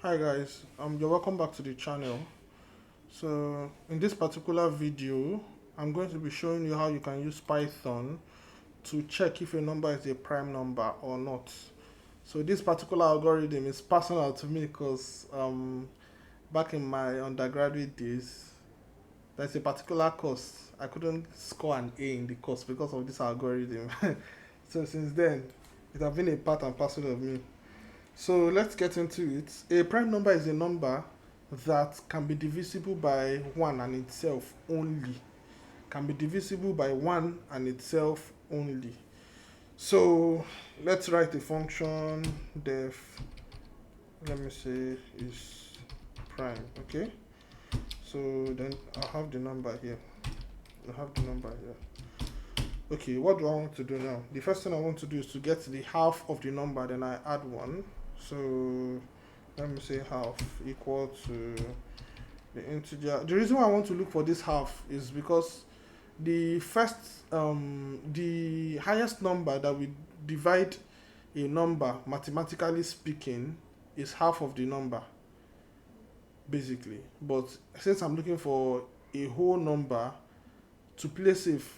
Hi guys, you're welcome back to the channel. So in this particular video, I'm going to be showing you how you can use Python to check if a number is a prime number or not. So this particular algorithm is personal to me because back in my undergraduate days, there's a particular course I couldn't score an A in the course because of this algorithm. So since then, it has been a part and parcel of me. So let's get into it. A prime number is a number that can be divisible by 1 and itself only. Can be divisible by 1 and itself only. So let's write a function def, let me say, is prime. Okay. So then I'll have the number here. Okay, what do I want to do now? The first thing I want to do is to get the half of the number, then I add 1. So let me say half equal to the integer. The reason why I want to look for this half is because the the highest number that we divide a number, mathematically speaking, is half of the number, basically. But since I'm looking for a whole number, to play safe,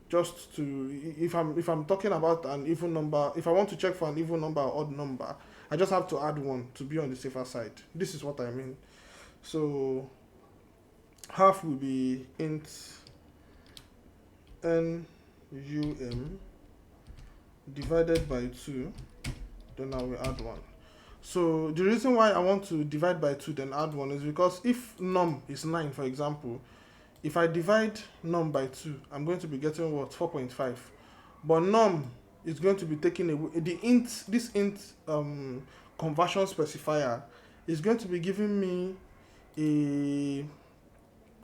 just to, if I'm talking about an even number, if I want to check for an even number or odd number, I just have to add 1 to be on the safer side. This is what I mean. So half will be int num divided by 2, then I will add 1. So the reason why I want to divide by 2 then add 1 is because if num is 9, for example, if I divide num by 2, I'm going to be getting what? 4.5. But num is going to be taking away the int. This int conversion specifier is going to be giving me a.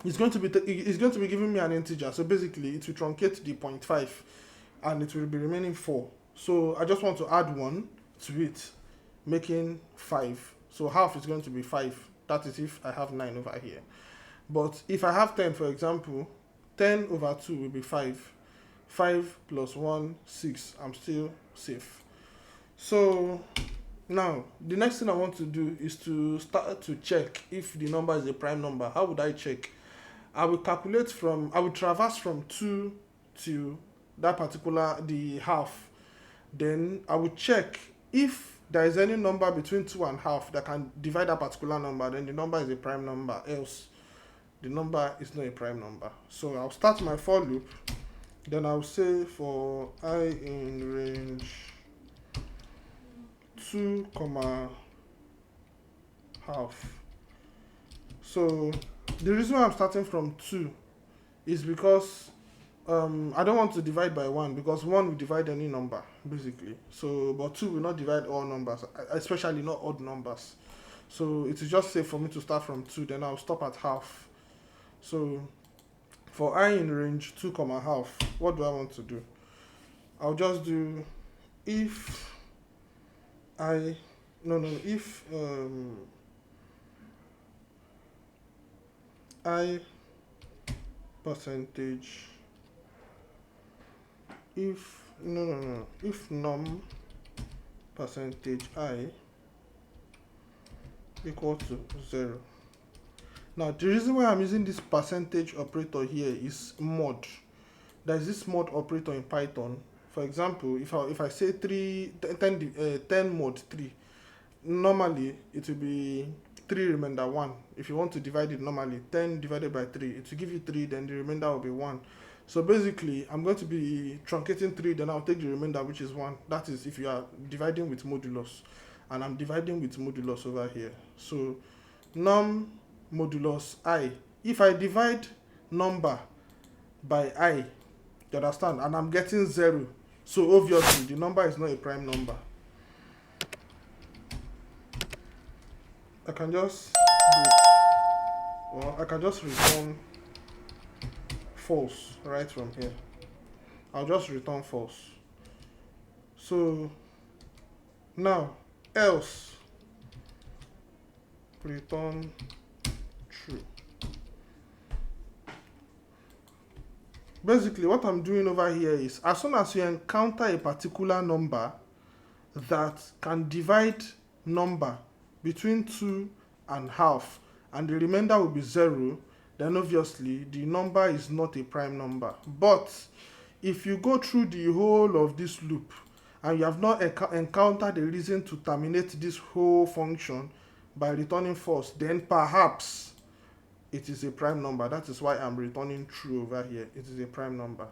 It's going to be giving me an integer. So basically, it will truncate the 0.5, and it will be remaining 4. So I just want to add 1 to it, making 5. So half is going to be 5. That is if I have 9 over here. But if I have 10, for example, 10 over 2 will be 5. 5 plus 1, 6. I'm still safe. So now, the next thing I want to do is to start to check if the number is a prime number. How would I check? I will traverse from 2 to that particular, the half. Then I will check if there is any number between 2 and half that can divide that particular number, then the number is a prime number. Else, the number is not a prime number. So I'll start my for loop. Then I'll say for I in range 2 comma half. So the reason why I'm starting from 2 is because I don't want to divide by 1, because 1 will divide any number, basically. So, but 2 will not divide all numbers, especially not odd numbers. So it is just safe for me to start from 2, then I'll stop at half. So for I in range 2 comma half, what do I want to do? I'll just do if I percentage if num percentage I equal to 0. Now the reason why I'm using this percentage operator here is mod. There's this mod operator in Python. For example, if I say 10 mod 3, normally it will be 3 remainder 1. If you want to divide it normally, 10 divided by 3, it will give you 3, then the remainder will be 1. So basically, I'm going to be truncating 3, then I'll take the remainder, which is 1. That is if you are dividing with modulus. And I'm dividing with modulus over here. So num modulus I. If I divide number by I, you understand? And I'm getting 0. So obviously, the number is not a prime number. I can just break, or I can just return false right from here. I'll just return false. So now, else, return true. Basically, what I'm doing over here is, as soon as you encounter a particular number that can divide number between 2 and half, and the remainder will be 0, then obviously the number is not a prime number. But if you go through the whole of this loop and you have not encountered a reason to terminate this whole function by returning false, then perhaps it is a prime number. That is why I'm returning true over here. It is a prime number.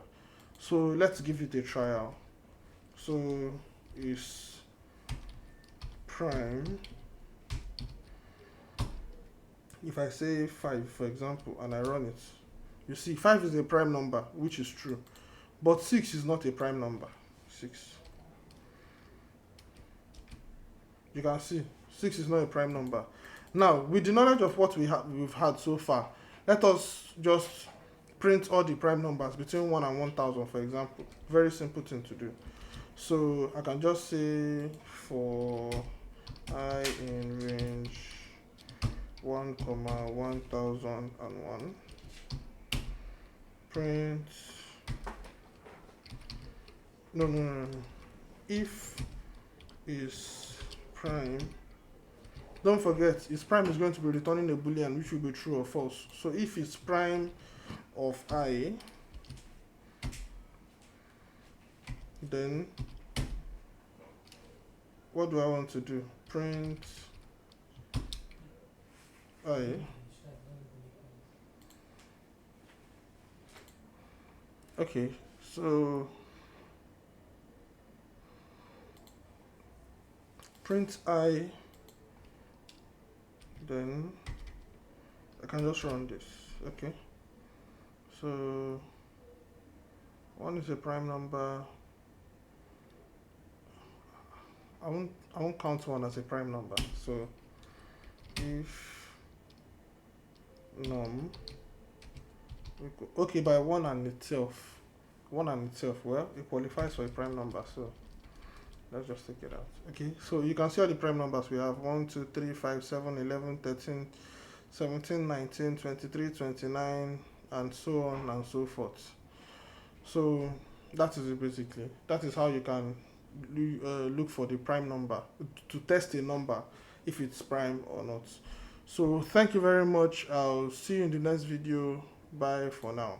So let's give it a trial. So is prime, if I say 5 for example and I run it, you see 5 is a prime number, which is true, but 6 is not a prime number. 6, you can see 6 is not a prime number. Now, with the knowledge of what we've had so far, let us just print all the prime numbers between 1 and 1000, for example. Very simple thing to do. So I can just say for I in range 1, 1001, print, no, if is prime, don't forget, its prime is going to be returning a boolean which will be true or false. So if it's prime of I, then what do I want to do? Print I. Okay, so print I, then I can just run this. Okay, so 1 is a prime number. I won't count 1 as a prime number. So if num, okay, by 1 and itself, well, it qualifies for a prime number, so let's just take it out. Okay, so you can see all the prime numbers we have: 1, 2, 3, 5, 7, 11, 13, 17, 19, 23, 29, and so on and so forth. So that is it basically. That is how you can look for the prime number, to test a number if it's prime or not. So thank you very much. I'll see you in the next video. Bye for now.